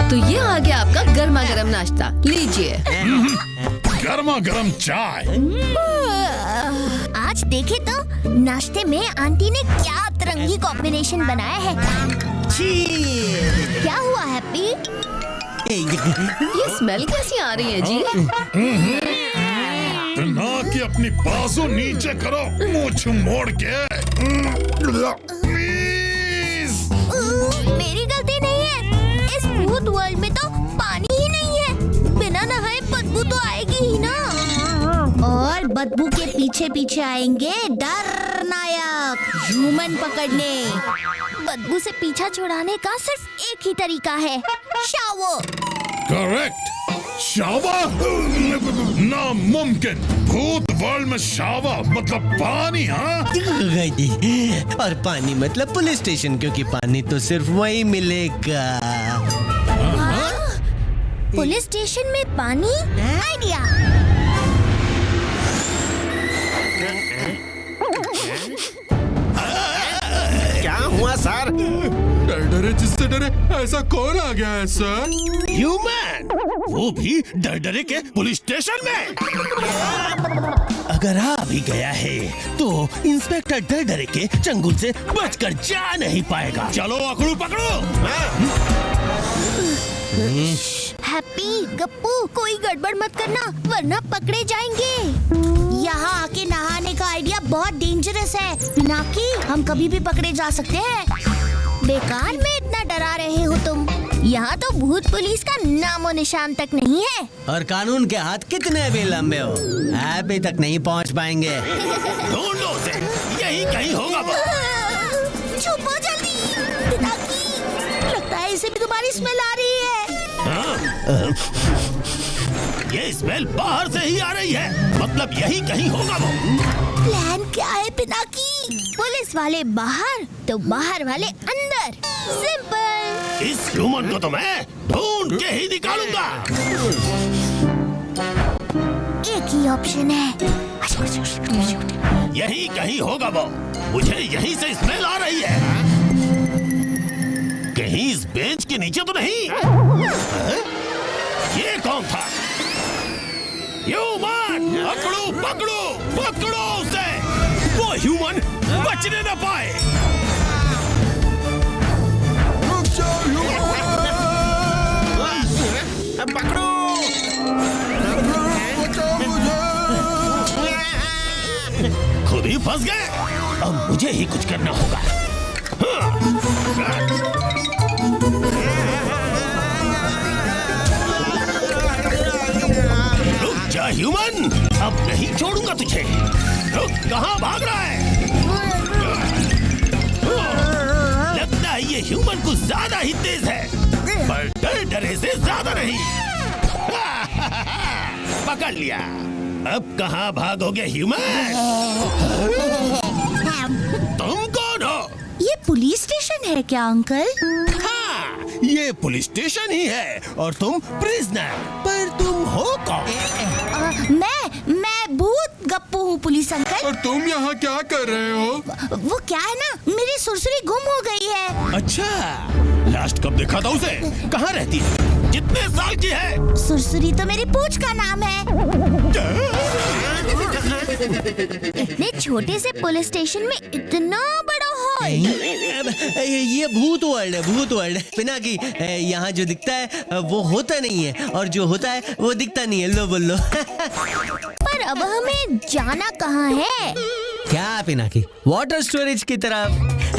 तो ये आ गया आपका गर्मा गर्म नाश्ता, लीजिए। गर्मा गर्म चाय। आज देखे तो नाश्ते में आंटी ने क्या अतरंगी कॉम्बिनेशन बनाया है। क्या हुआ हैप्पी? ये स्मेल कैसी आ रही है जी? ना कि अपनी बाजू नीचे करो, मूंछ मोड़ के। प्लीज। मेरी गलती नहीं है। इस भूत वर्ल्ड में तो पानी ही नहीं है। बिना नहाए बदबू तो आएगी ही ना। और बदबू के पीछे पीछे आएंगे डर नायक ह्यूमन पकड़ने। बदबू से पीछा छुड़ाने का सिर्फ एक ही तरीका है, शावर। Correct, shower. नामुमकिन। भूत वर्ल्ड में शावर मतलब पानी। हाँ, और पानी मतलब पुलिस स्टेशन, क्योंकि पानी तो सिर्फ वही मिलेगा। पुलिस स्टेशन में पानी? आइडिया। क्या हुआ सर? डरे जिससे डरे ऐसा कौन आ गया है सर? ह्यूमन, वो भी डरे के पुलिस स्टेशन में। अगर आ भी गया है तो इंस्पेक्टर डरे के चंगुल से बचकर जा नहीं पाएगा। चलो अकड़ू पकड़ो। हैप्पी, गप्पू, कोई गड़बड़ मत करना वरना पकड़े जाएंगे। यहाँ आके नहाने का आइडिया बहुत डेंजरस है पिनाकी, हम कभी भी पकड़े जा सकते हैं। बेकार में इतना डरा रहे हो तुम। यहाँ तो भूत पुलिस का नामो निशान तक नहीं है। और कानून के हाथ कितने भी लंबे हो, अभी तक नहीं पहुँच पाएंगे। ढूंढो उसे, यही कहीं होगा वो। छुपो जल्दी पिनाकी, लगता है इसे भी तुम्हारी स्मेल आ रही है। ये स्मेल बाहर से ही आ रही है, मतलब यही कहीं होगा वो। प्लान क्या है पिनाकी? पुलिस वाले बाहर तो बाहर वाले अंदर, सिंपल। इस ह्यूमन को तो मैं ढूंढ के ही निकालूंगा। एक ही ऑप्शन है। यही कहीं होगा वो, मुझे यहीं से स्मेल आ रही है। कहीं इस बेंच के नीचे तो नहीं? ये कौन था? ह्यूमन, पकड़ो पकड़ो पकड़ो उसे। वो ह्यूमन बचने न पाए। पकड़ो। खुद ही फंस गए, अब मुझे ही कुछ करना होगा। रुक जा ह्यूमन, अब नहीं छोड़ूंगा तुझे। रुक, कहाँ भाग रहा है? लगता है ये ह्यूमन कुछ ज्यादा ही तेज है, पर डरे से ज्यादा नहीं। पकड़ लिया। अब कहाँ भागोगे ह्यूमन? तुम कौन हो? ये पुलिस स्टेशन है क्या अंकल? हाँ, ये पुलिस स्टेशन ही है और तुम प्रिजनर। पर तुम हो कौन? मैं भूत गप्पू हूँ पुलिस अंकल। और तुम यहाँ क्या कर रहे हो? वो क्या है ना, मेरी सुरसुरी गुम हो गई है। अच्छा, लास्ट कब देखा था उसे? कहाँ रहती है? कितने साल की है? सुरसुरी तो मेरी पूंछ का नाम है। इतने छोटे से पुलिस स्टेशन में इतना बड़ा हॉल। ये भूत वर्ल्ड है, भूत वर्ल्ड। पिनाकी, यहाँ जो दिखता है वो होता नहीं है, और जो होता है वो दिखता नहीं है। लो बोलो। पर अब हमें जाना कहाँ है? क्या पिनाकी? वाटर स्टोरेज की तरफ।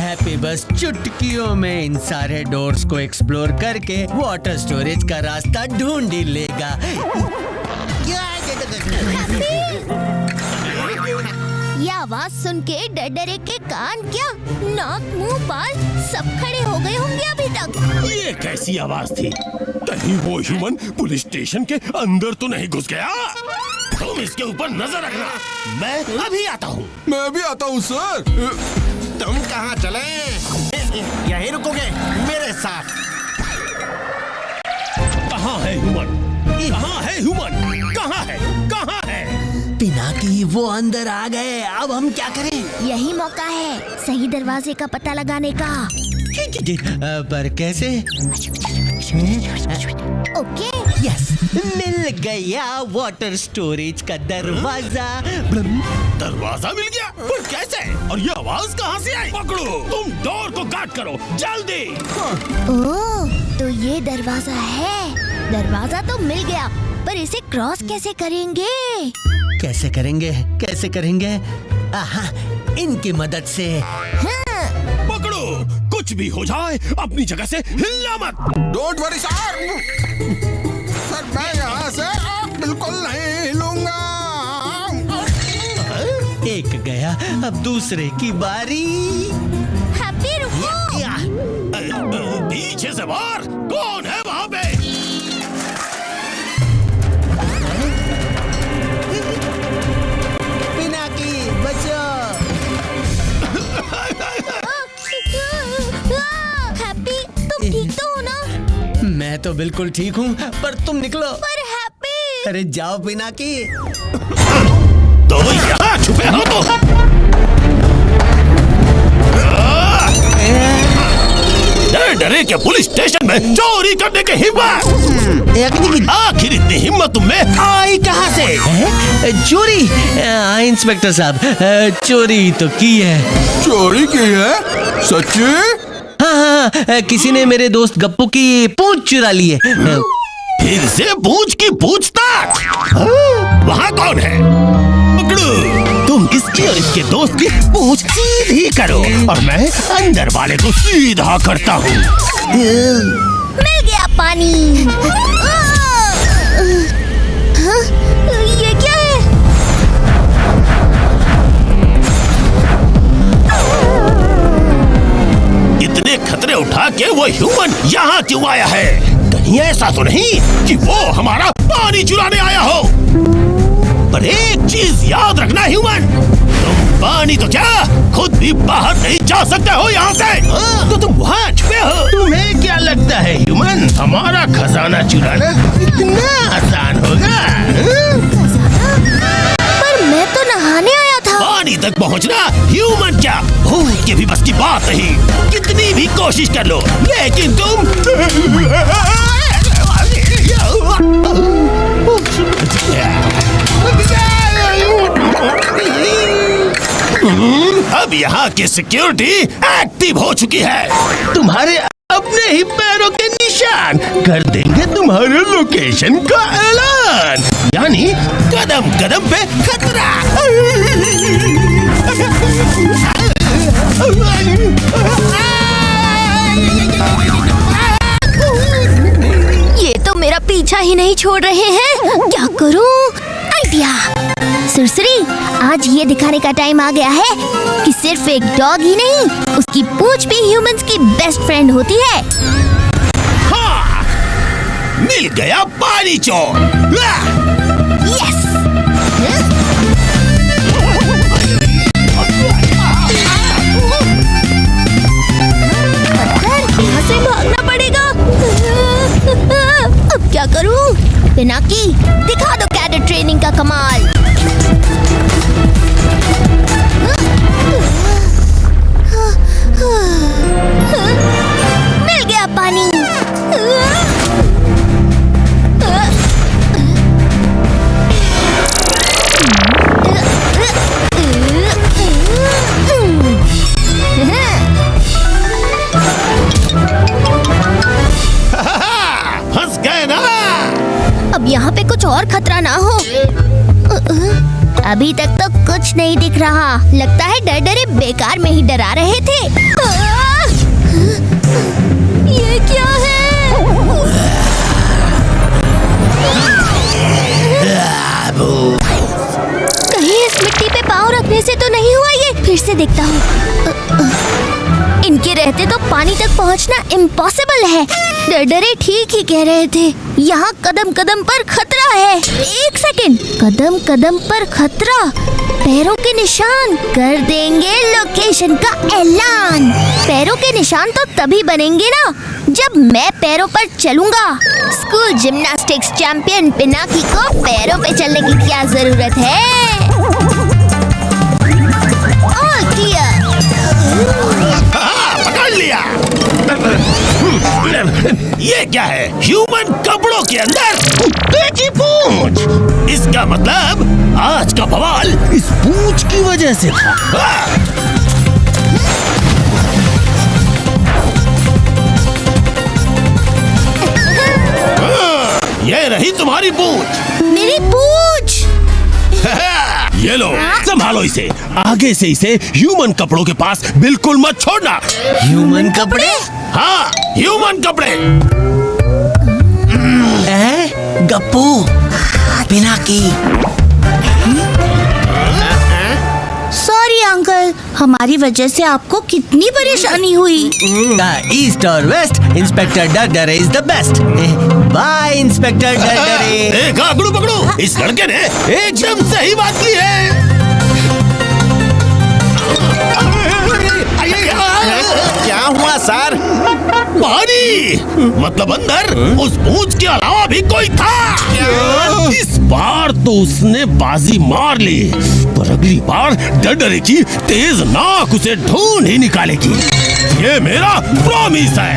हैप्पी बस चुटकियों में इन सारे डोर्स को एक्सप्लोर करके वाटर स्टोरेज का रास्ता ढूंढ ही लेगा। ये आवाज सुन के डरे के कान क्या, नाक, मुंह, बाल सब खड़े हो गए होंगे अभी तक। ये कैसी आवाज थी? कहीं वो ह्यूमन पुलिस स्टेशन के अंदर तो नहीं घुस गया? तुम इसके ऊपर नजर रखना, मैं अभी आता हूँ। मैं भी आता हूँ सर। तुम कहाँ चले? यहीं रुकोगे मेरे साथ? कहाँ है ह्यूमन? कहाँ है ह्यूमन? कहाँ है? कहाँ है? पिनाकी, वो अंदर आ गए। अब हम क्या करें? यही मौका है सही दरवाजे का पता लगाने का। पर कैसे? ओके यस, मिल गया वाटर स्टोरेज का दरवाजा। दरवाजा मिल गया, पर कैसे? और ये आवाज कहाँ से आई? पकड़ो, तुम डोर को गार्ड करो, जल्दी। ओह, तो ये दरवाजा है। दरवाजा तो मिल गया, पर इसे क्रॉस कैसे करेंगे? कैसे करेंगे? कैसे करेंगे? आहा, इनकी मदद से। पकड़ो, कुछ भी हो जाए अपनी जगह से हिलना मत। डोंट वरी सर, मैं यहाँ से बिल्कुल नहीं हिलूंगा। एक गया, अब दूसरे की बारी। हैप्पी रुको। पीछे से बाहर कौन है वहाँ पे? पिनाकी बचो। हैप्पी, तुम ठीक तो हो ना? मैं तो बिल्कुल ठीक हूँ, पर तुम निकलो। पर हैप्पी। अरे जाओ पिनाकी। तो यहाँ छुपे हो तो। डरे के पुलिस स्टेशन में चोरी करने की हिम्मत। आखिर इतनी हिम्मत तुम में आई कहाँ से? चोरी? इंस्पेक्टर साहब, चोरी तो की है। चोरी की है? सच्ची? हाँ, किसी ने मेरे दोस्त गप्पू की पूंछ चुरा ली है। फिर से पूंछ की पूछताछ? वहाँ कौन है? पकड़ो, तुम इसकी और इसके दोस्त की पूंछ सीधी करो और मैं अंदर वाले को सीधा करता हूँ। मिल गया पानी। हाँ, ये क्या है? इतने खतरे उठा के वो ह्यूमन यहाँ क्यों आया है? कहीं ऐसा तो नहीं कि वो हमारा पानी चुराने आया हो? पर एक चीज याद रखना ह्यूमन, तुम पानी तो क्या खुद भी बाहर नहीं जा सकते हो यहाँ से। तो तुम वहाँ छुपे हो। तुम्हें क्या लगता है ह्यूमन, हमारा खजाना चुराना इतना आसान होगा? पर मैं तो नहाने आया था। पानी तक पहुँचना ह्यूमन क्या भूत के भी बस की बात नहीं। कितनी भी कोशिश कर लो, लेकिन अब यहाँ की सिक्योरिटी एक्टिव हो चुकी है। तुम्हारे अपने ही पैरों के निशान कर देंगे तुम्हारे लोकेशन का ऐलान, यानी कदम कदम पे खतरा। ये तो मेरा पीछा ही नहीं छोड़ रहे हैं। क्या करूं? आइडिया। सुरसरी, आज ये दिखाने का टाइम आ गया है कि सिर्फ एक डॉग ही नहीं, उसकी पूंछ भी ह्यूमंस की बेस्ट फ्रेंड होती है। हाँ, मिल गया पानी चोर। यस। यहाँ से भागना पड़ेगा। अब क्या करूं? पिनाकी, दिखा दो कैडेट ट्रेनिंग का कमाल। मिल गया पानी। हंस गए ना? अब यहाँ पे कुछ और खतरा ना हो। अभी तक तो कुछ नहीं दिख रहा। लगता है डर डरे बेकार में ही डरा रहे थे। ये क्या है? कहीं इस मिट्टी पे पाँव रखने से तो नहीं हुआ ये? फिर से देखता हूँ। इनके रहते तो पानी तक पहुँचना इम्पॉसिबल है। डरडरे ठीक ही कह रहे थे, यहाँ कदम कदम पर खतरा है। एक सेकंड, कदम कदम पर खतरा, पैरों के निशान कर देंगे लोकेशन का ऐलान। पैरों के निशान तो तभी बनेंगे ना जब मैं पैरों पर चलूंगा। स्कूल जिम्नास्टिक्स चैंपियन पिनाकी को पैरों पे चलने की क्या जरूरत है? All clear. हाँ, पकड़ लिया। ये क्या है? ह्यूमन कपड़ों के अंदर कुत्ते की पूंछ। इसका मतलब आज का बवाल इस पूंछ की वजह से था। ये रही तुम्हारी पूंछ। मेरी पूंछ। ये लो, संभालो इसे। आगे से इसे ह्यूमन कपड़ों के पास बिल्कुल मत छोड़ना। ह्यूमन कपड़े? हाँ, ह्यूमन कपड़े। गप्पू, पिनाकी। सॉरी अंकल, हमारी वजह से आपको कितनी परेशानी हुई। ईस्ट और west, inspector Dardare is the best. Bye inspector Dardare. देखा पकड़ू पकड़ू, इस लड़के ने एकदम सही बात की है। क्या हुआ सर? पानी, मतलब अंदर उस पूंछ के अलावा भी कोई था। इस बार तो उसने बाजी मार ली, पर अगली बार डरडरे की तेज नाक उसे ढूंढ ही निकालेगी। ये मेरा प्रॉमिस है।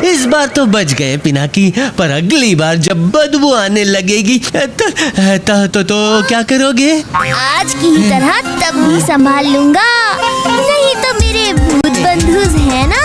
इस बार तो बच गए पिनाकी, पर अगली बार जब बदबू आने लगेगी तो क्या करोगे? आज की ही तरह तब भी संभाल लूंगा, नहीं तो मेरे भूत बंधु हैं ना।